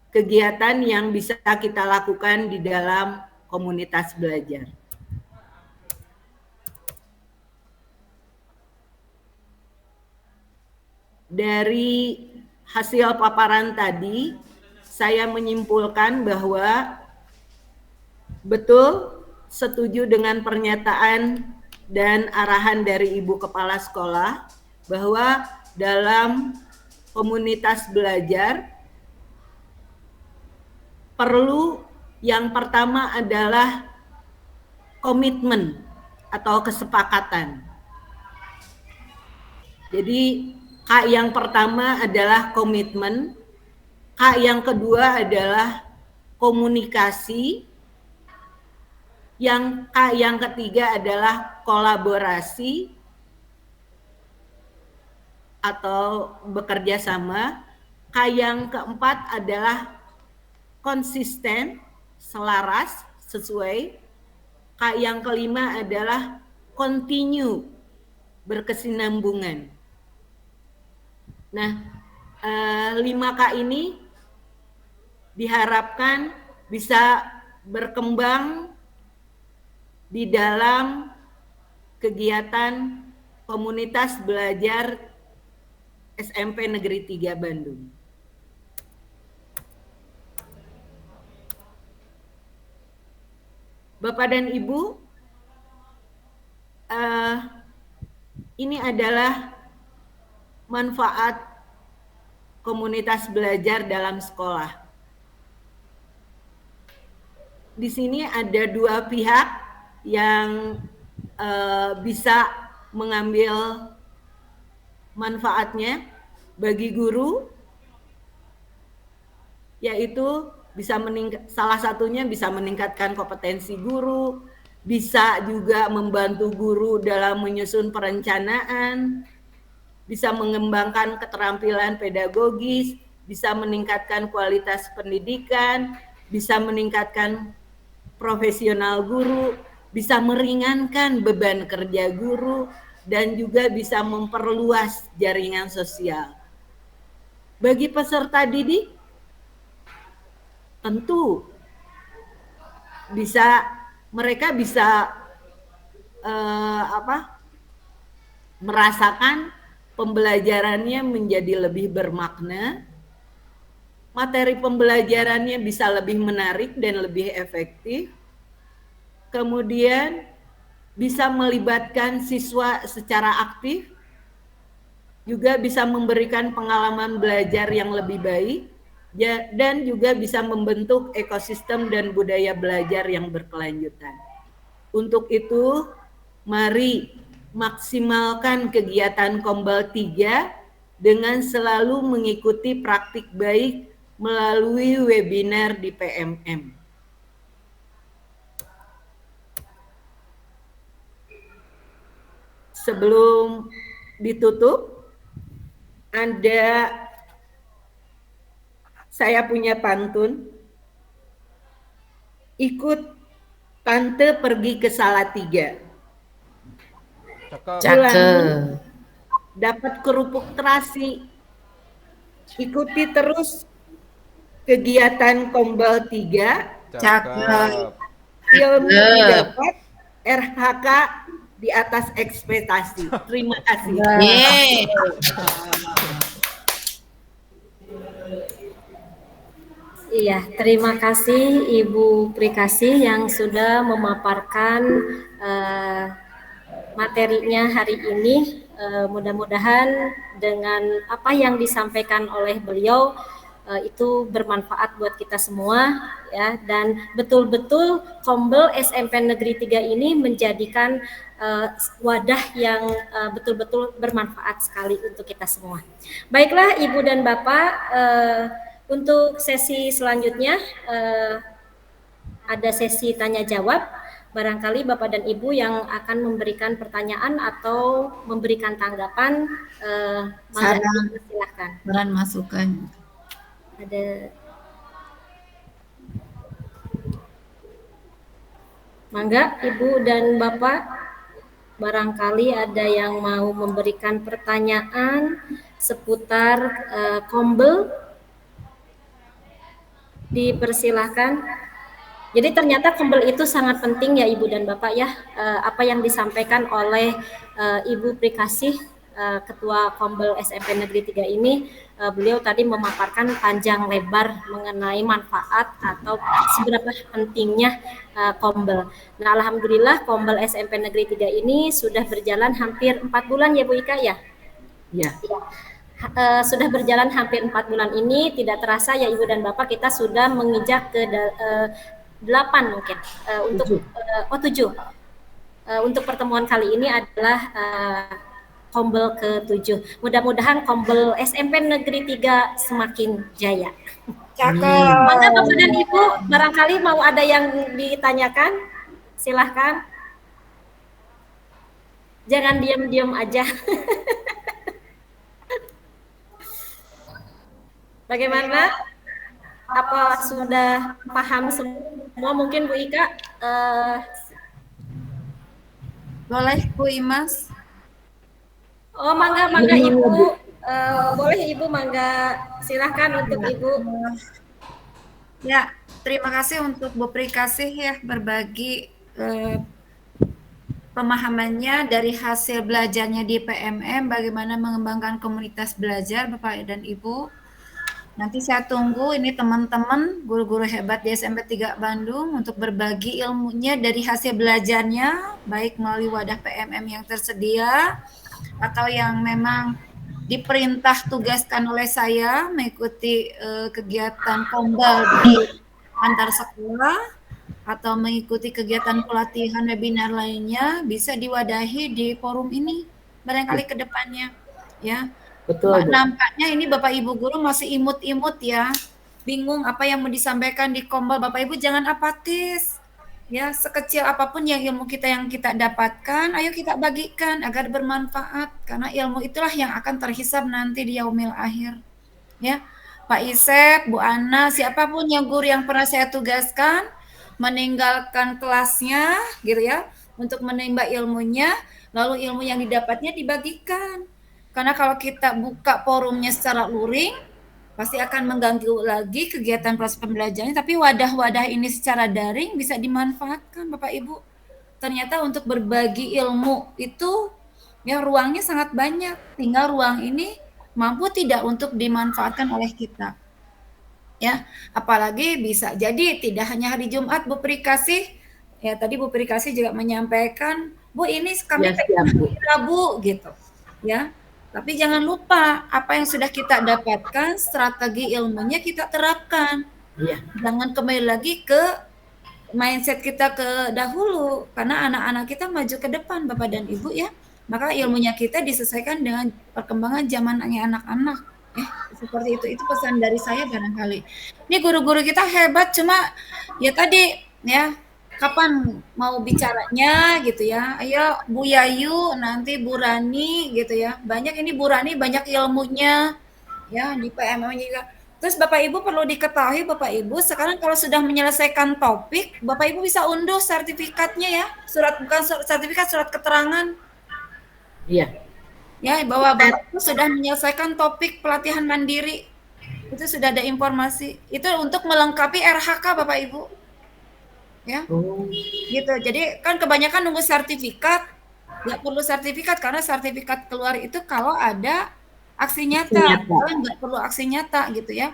kegiatan yang bisa kita lakukan di dalam komunitas belajar. Dari hasil paparan tadi, saya menyimpulkan bahwa betul setuju dengan pernyataan dan arahan dari Ibu Kepala Sekolah bahwa dalam komunitas belajar perlu yang pertama adalah komitmen atau kesepakatan. Jadi K yang pertama adalah komitmen, K yang kedua adalah komunikasi, yang K yang ketiga adalah kolaborasi atau bekerja sama, K yang keempat adalah konsisten, selaras, sesuai, K yang kelima adalah continue, berkesinambungan. Nah, 5K ini diharapkan bisa berkembang di dalam kegiatan komunitas belajar SMP Negeri 3 Bandung. Bapak dan Ibu, ini adalah manfaat komunitas belajar dalam sekolah. Di sini ada dua pihak yang bisa mengambil manfaatnya bagi guru, yaitu salah satunya bisa meningkatkan kompetensi guru, bisa juga membantu guru dalam menyusun perencanaan, bisa mengembangkan keterampilan pedagogis, bisa meningkatkan kualitas pendidikan, bisa meningkatkan profesional guru, bisa meringankan beban kerja guru, dan juga bisa memperluas jaringan sosial. Bagi peserta didik, tentu mereka bisa merasakan pembelajarannya menjadi lebih bermakna, materi pembelajarannya bisa lebih menarik dan lebih efektif, kemudian bisa melibatkan siswa secara aktif, juga bisa memberikan pengalaman belajar yang lebih baik, dan juga bisa membentuk ekosistem dan budaya belajar yang berkelanjutan. Untuk itu, mari maksimalkan kegiatan Kombal 3 dengan selalu mengikuti praktik baik melalui webinar di PMM. Sebelum ditutup, saya punya pantun. Ikut tante pergi ke Salatiga. Cakep. Dapat kerupuk terasi. Ikuti terus kegiatan Kombal 3. Cakep. Ilmu didapat, RHK di atas ekspektasi. Terima kasih. Iya, terima kasih Ibu Prikasih yang sudah memaparkan materinya hari ini. Mudah-mudahan dengan apa yang disampaikan oleh beliau itu bermanfaat buat kita semua ya, dan betul-betul Kombel SMP Negeri 3 ini menjadikan wadah yang betul-betul bermanfaat sekali untuk kita semua. Baiklah Ibu dan Bapak, untuk sesi selanjutnya ada sesi tanya jawab. Barangkali Bapak dan Ibu yang akan memberikan pertanyaan atau memberikan tanggapan, silakan. Saran masukan. Ada. Mangga Ibu dan Bapak, barangkali ada yang mau memberikan pertanyaan seputar Kombel, dipersilahkan. Jadi ternyata Kombel itu sangat penting ya Ibu dan Bapak ya, apa yang disampaikan oleh Ibu Prikasih, Ketua Kombel SMP Negeri 3 ini, beliau tadi memaparkan panjang lebar mengenai manfaat atau seberapa pentingnya Kombel. Nah, alhamdulillah Kombel SMP Negeri 3 ini sudah berjalan hampir 4 bulan ya Bu Ika ya? Ya. Sudah berjalan hampir 4 bulan ini, tidak terasa ya Ibu dan Bapak, kita sudah menginjak ke 8 mungkin untuk 7. Untuk pertemuan kali ini adalah Kombel ke-7. Mudah-mudahan Kombel SMP Negeri 3 semakin jaya. Cakep. Maka Bapak dan Ibu barangkali mau ada yang ditanyakan, silahkan. Jangan diam-diam aja. Bagaimana? Apa sudah paham semua mungkin Bu Ika? Boleh Bu Imas? Oh, mangga Ibu. Boleh Ibu, mangga. Silahkan untuk Ibu. Ya, terima kasih untuk Bu Prikasih ya berbagi pemahamannya dari hasil belajarnya di PMM, bagaimana mengembangkan komunitas belajar Bapak dan Ibu. Nanti saya tunggu ini teman-teman guru-guru hebat di SMP 3 Bandung untuk berbagi ilmunya dari hasil belajarnya, baik melalui wadah PMM yang tersedia atau yang memang diperintah tugaskan oleh saya mengikuti kegiatan Kombel di antar sekolah, atau mengikuti kegiatan pelatihan webinar lainnya bisa diwadahi di forum ini barangkali ke depannya ya. Betul, Bu. Nampaknya ini Bapak Ibu guru masih imut-imut ya. Bingung apa yang mau disampaikan di Kombal. Bapak Ibu jangan apatis. Ya, sekecil apapun ilmu kita yang kita dapatkan, ayo kita bagikan agar bermanfaat karena ilmu itulah yang akan terhisab nanti di yaumil akhir. Ya. Pak Isep, Bu Ana, siapapun yang guru yang pernah saya tugaskan meninggalkan kelasnya gitu ya untuk menimba ilmunya, lalu ilmu yang didapatnya dibagikan. Karena kalau kita buka forumnya secara luring, pasti akan mengganggu lagi kegiatan proses pembelajaran, tapi wadah-wadah ini secara daring bisa dimanfaatkan Bapak Ibu. Ternyata untuk berbagi ilmu itu ya ruangnya sangat banyak, tinggal ruang ini mampu tidak untuk dimanfaatkan oleh kita. Ya, apalagi bisa jadi tidak hanya hari Jumat Bu Prikasih, ya tadi Bu Prikasih juga menyampaikan, Bu ini kami Ya, siap, Bu. Rabu gitu. Ya, tapi jangan lupa apa yang sudah kita dapatkan, strategi ilmunya kita terapkan. Iya. Jangan kembali lagi ke mindset kita ke dahulu, karena anak-anak kita maju ke depan Bapak dan Ibu ya. Maka ilmunya kita disesuaikan dengan perkembangan zamannya anak-anak. Seperti itu pesan dari saya barangkali. Ini guru-guru kita hebat, cuma ya tadi ya kapan mau bicaranya gitu ya. Ayo Bu Yayu, nanti Bu Rani gitu ya. Banyak ini Bu Rani banyak ilmunya ya di PMM juga. Terus Bapak Ibu perlu diketahui Bapak Ibu sekarang kalau sudah menyelesaikan topik, Bapak Ibu bisa unduh sertifikatnya ya. Sertifikat, surat keterangan. Iya. Ya, bahwa Bapak Ibu sudah menyelesaikan topik pelatihan mandiri. Itu sudah ada informasi. Itu untuk melengkapi RHK Bapak Ibu. Ya. Gitu. Jadi kan kebanyakan nunggu sertifikat, nggak perlu sertifikat karena sertifikat keluar itu kalau ada aksi nyata. Kalau nggak perlu aksi nyata gitu ya.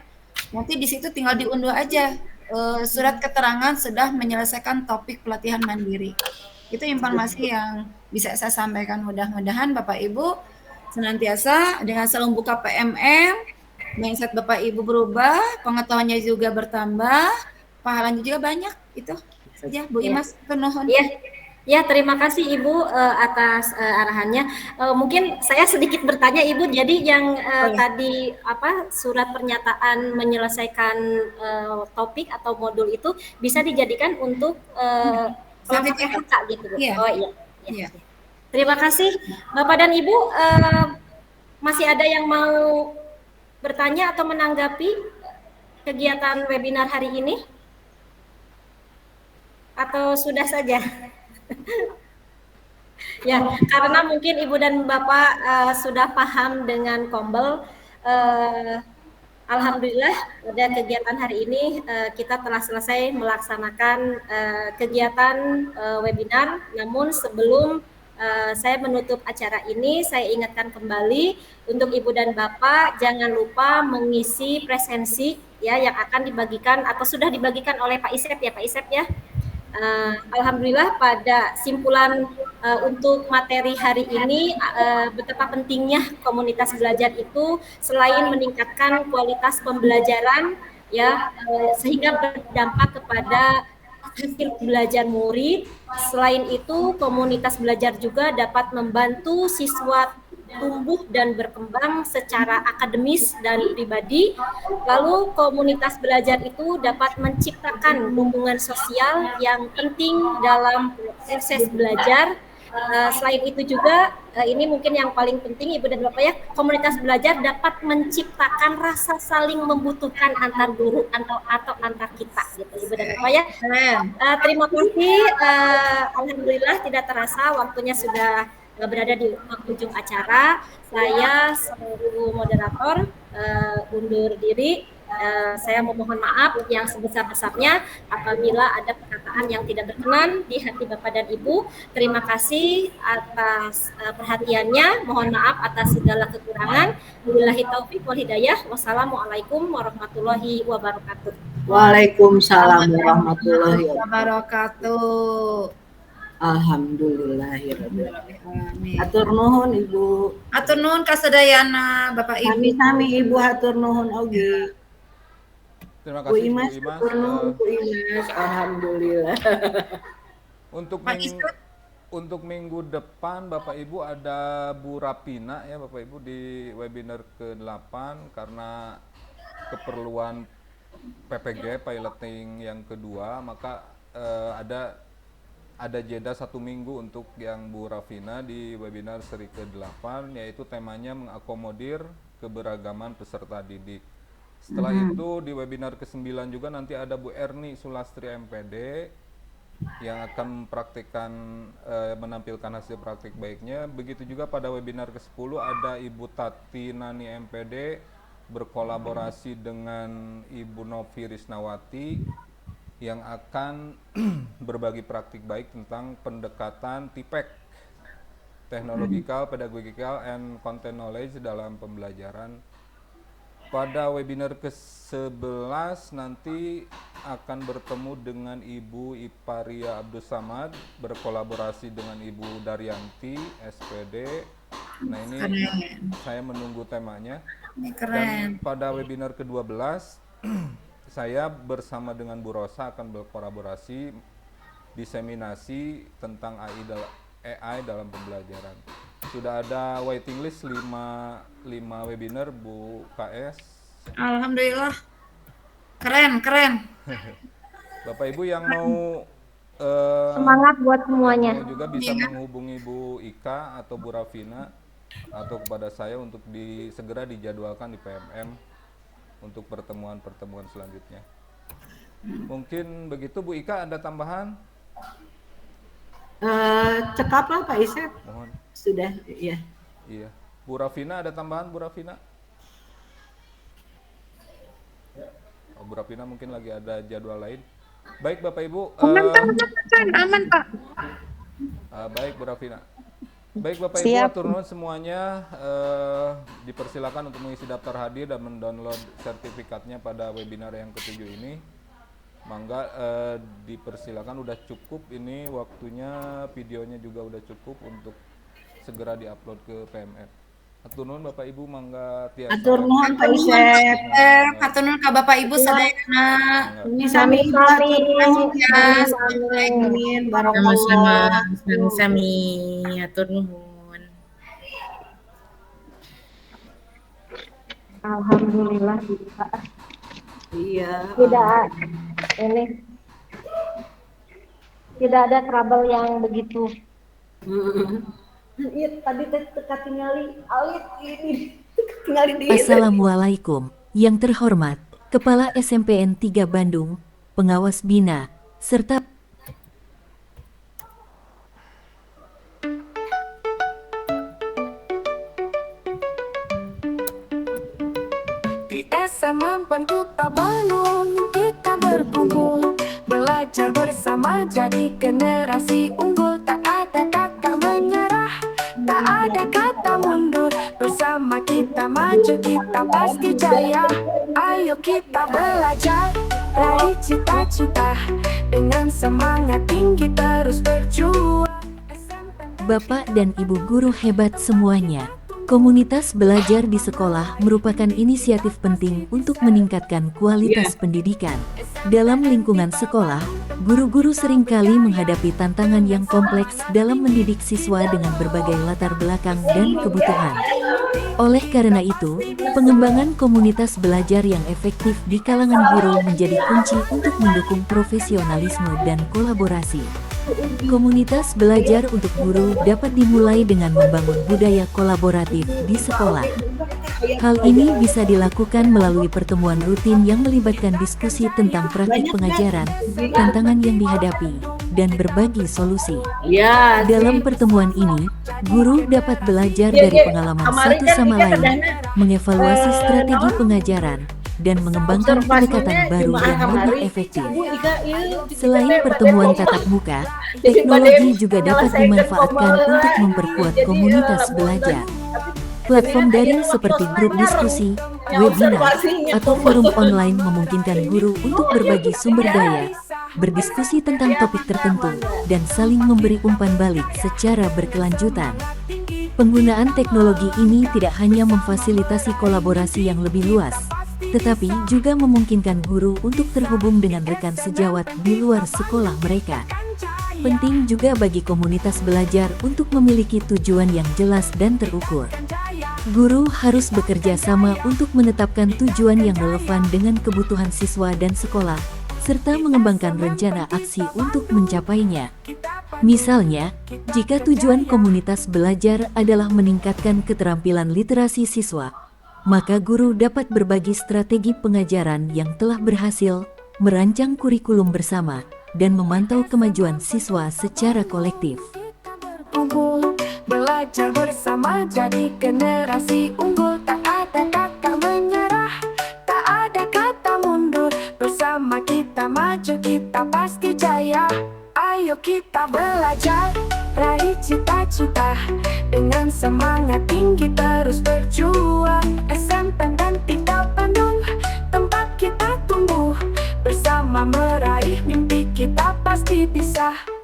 Nanti di situ tinggal diunduh aja surat keterangan sudah menyelesaikan topik pelatihan mandiri. Itu informasi yang bisa saya sampaikan. Mudah-mudahan Bapak Ibu senantiasa dengan selalu buka PMM, mindset Bapak Ibu berubah, pengetahuannya juga bertambah, pahalanya juga banyak. Itu saja Bu Imas, penuhun. Ya, terima kasih Ibu atas arahannya. Mungkin saya sedikit bertanya Ibu. Jadi yang tadi apa surat pernyataan menyelesaikan topik atau modul itu bisa dijadikan untuk sertifikat gitu. Iya. Oh iya. Terima kasih Bapak dan Ibu. Masih ada yang mau bertanya atau menanggapi kegiatan webinar hari ini? Atau sudah saja? Ya, karena mungkin Ibu dan Bapak sudah paham dengan Kombel. Alhamdulillah pada kegiatan hari ini kita telah selesai melaksanakan kegiatan webinar. Namun sebelum saya menutup acara ini, saya ingatkan kembali untuk Ibu dan Bapak jangan lupa mengisi presensi ya yang akan dibagikan atau sudah dibagikan oleh Pak Isep ya, Pak Isep ya. Alhamdulillah pada simpulan untuk materi hari ini betapa pentingnya komunitas belajar itu selain meningkatkan kualitas pembelajaran ya sehingga berdampak kepada hasil belajar murid. Selain itu komunitas belajar juga dapat membantu siswa tumbuh dan berkembang secara akademis dan pribadi. Lalu komunitas belajar itu dapat menciptakan hubungan sosial yang penting dalam proses belajar. Selain itu juga ini mungkin yang paling penting Ibu dan Bapak ya, komunitas belajar dapat menciptakan rasa saling membutuhkan antar guru atau antar kita gitu Ibu dan Bapak ya. Terima kasih. Alhamdulillah tidak terasa waktunya sudah berada di ujung acara. Saya selaku moderator undur diri. Saya memohon maaf yang sebesar-besarnya apabila ada perkataan yang tidak berkenan di hati Bapak dan Ibu. Terima kasih atas perhatiannya. Mohon maaf atas segala kekurangan. Wabillahi taufik wal hidayah. Wassalamualaikum warahmatullahi wabarakatuh. Waalaikumsalam warahmatullahi wabarakatuh. Alhamdulillahirabbil alamin. Atur nuhun Ibu. Atur nuhun kasadayana Bapak Ibu. Sami-sami Ibu hatur nuhun oge. Terima Bu kasih Bu Imas, Imas. atur nuhun Bu Imas. Alhamdulillah. Untuk Pak Istri. untuk minggu depan Bapak Ibu ada Bu Rapina ya Bapak Ibu di webinar ke-8 karena keperluan PPG piloting yang kedua, maka ada jeda 1 minggu untuk yang Bu Rafina di webinar seri ke-8, yaitu temanya mengakomodir keberagaman peserta didik. Setelah itu di webinar ke-9 juga nanti ada Bu Erni Sulastri MPD yang akan mempraktikkan menampilkan hasil praktik baiknya. Begitu juga pada webinar ke-10 ada Ibu Tati Nani MPD berkolaborasi dengan Ibu Novi Risnawati yang akan berbagi praktik baik tentang pendekatan TPEC, Technological, Pedagogical, and Content Knowledge dalam pembelajaran. Pada webinar ke-11 nanti akan bertemu dengan Ibu Iparia Abdus Samad berkolaborasi dengan Ibu Daryanti SPD. Nah ini saya menunggu temanya. Dan pada webinar ke-12 saya bersama dengan Bu Rosa akan berkolaborasi diseminasi tentang AI dalam pembelajaran. Sudah ada waiting list 5 webinar Bu KS. Alhamdulillah. Keren. Bapak Ibu yang mau Semangat buat semuanya. mau juga bisa menghubungi Bu Ika atau Bu Rafina atau kepada saya untuk segera dijadwalkan di PMM untuk pertemuan-pertemuan selanjutnya. Mungkin begitu Bu Ika, ada tambahan? Cekaplah Pak Isep. Mohon. Sudah, ya. Iya. Bu Rafina ada tambahan Bu Rafina? Oh, Bu Rafina mungkin lagi ada jadwal lain. Baik Bapak Ibu. Aman Pak. Baik Bu Rafina. Baik Bapak Ibu, atur nuhun semuanya, dipersilakan untuk mengisi daftar hadir dan mendownload sertifikatnya pada webinar yang ke-7 ini. Mangga dipersilakan, udah cukup ini waktunya, videonya juga udah cukup untuk segera diupload ke PMF. Atur nuhun Bapak Ibu, mangga tiasa. Atur nuhun Pak Isep. Atur nuhun ka Bapak Ibu sadayana. Sami-sami. Amin. Barakallah. Sami-sami, atur nuhun. Alhamdulillah bisa. Iya. Tidak ada trouble yang begitu. Iya, tadi teka tingali alit ini. Tingali di. Assalamualaikum, yang terhormat Kepala SMPN 3 Bandung, Pengawas Bina, serta Di SMA Bandung Bandung kita berkumpul, belajar bersama jadi generasi unggul. Tak ada kata menyerah, tak ada kata mundur. Bersama kita maju, kita pasti jaya. Ayo kita belajar, raih cita-cita. Dengan semangat tinggi terus berjuang. Bapak dan Ibu guru hebat semuanya. Komunitas belajar di sekolah merupakan inisiatif penting untuk meningkatkan kualitas pendidikan. Dalam lingkungan sekolah, guru-guru seringkali menghadapi tantangan yang kompleks dalam mendidik siswa dengan berbagai latar belakang dan kebutuhan. Oleh karena itu, pengembangan komunitas belajar yang efektif di kalangan guru menjadi kunci untuk mendukung profesionalisme dan kolaborasi. Komunitas belajar untuk guru dapat dimulai dengan membangun budaya kolaboratif di sekolah. Hal ini bisa dilakukan melalui pertemuan rutin yang melibatkan diskusi tentang praktik pengajaran, tantangan yang dihadapi, dan berbagi solusi. Ya, Dalam pertemuan ini, guru dapat belajar dari pengalaman satu sama lain, mengevaluasi strategi pengajaran, dan mengembangkan pendekatan baru yang lebih efektif. Selain pertemuan tatap muka, teknologi juga dapat dimanfaatkan untuk memperkuat komunitas belajar. Platform daring seperti grup diskusi, webinar, atau forum online memungkinkan guru untuk berbagi sumber daya, berdiskusi tentang topik tertentu, dan saling memberi umpan balik secara berkelanjutan. Penggunaan teknologi ini tidak hanya memfasilitasi kolaborasi yang lebih luas, tetapi juga memungkinkan guru untuk terhubung dengan rekan sejawat di luar sekolah mereka. Penting juga bagi komunitas belajar untuk memiliki tujuan yang jelas dan terukur. Guru harus bekerja sama untuk menetapkan tujuan yang relevan dengan kebutuhan siswa dan sekolah, serta mengembangkan rencana aksi untuk mencapainya. Misalnya, jika tujuan komunitas belajar adalah meningkatkan keterampilan literasi siswa, maka guru dapat berbagi strategi pengajaran yang telah berhasil, merancang kurikulum bersama, dan memantau kemajuan siswa secara kolektif. Belajar bersama jadi generasi unggul, tak ada kata menyerah, tak ada kata mundur. Bersama kita maju, kita pasti jaya. Ayo kita belajar, raih cita-cita, dengan semangat tinggi terus berjuang. SMP dan Tingkat Bandung, tempat kita tumbuh, bersama meraih mimpi kita pasti bisa.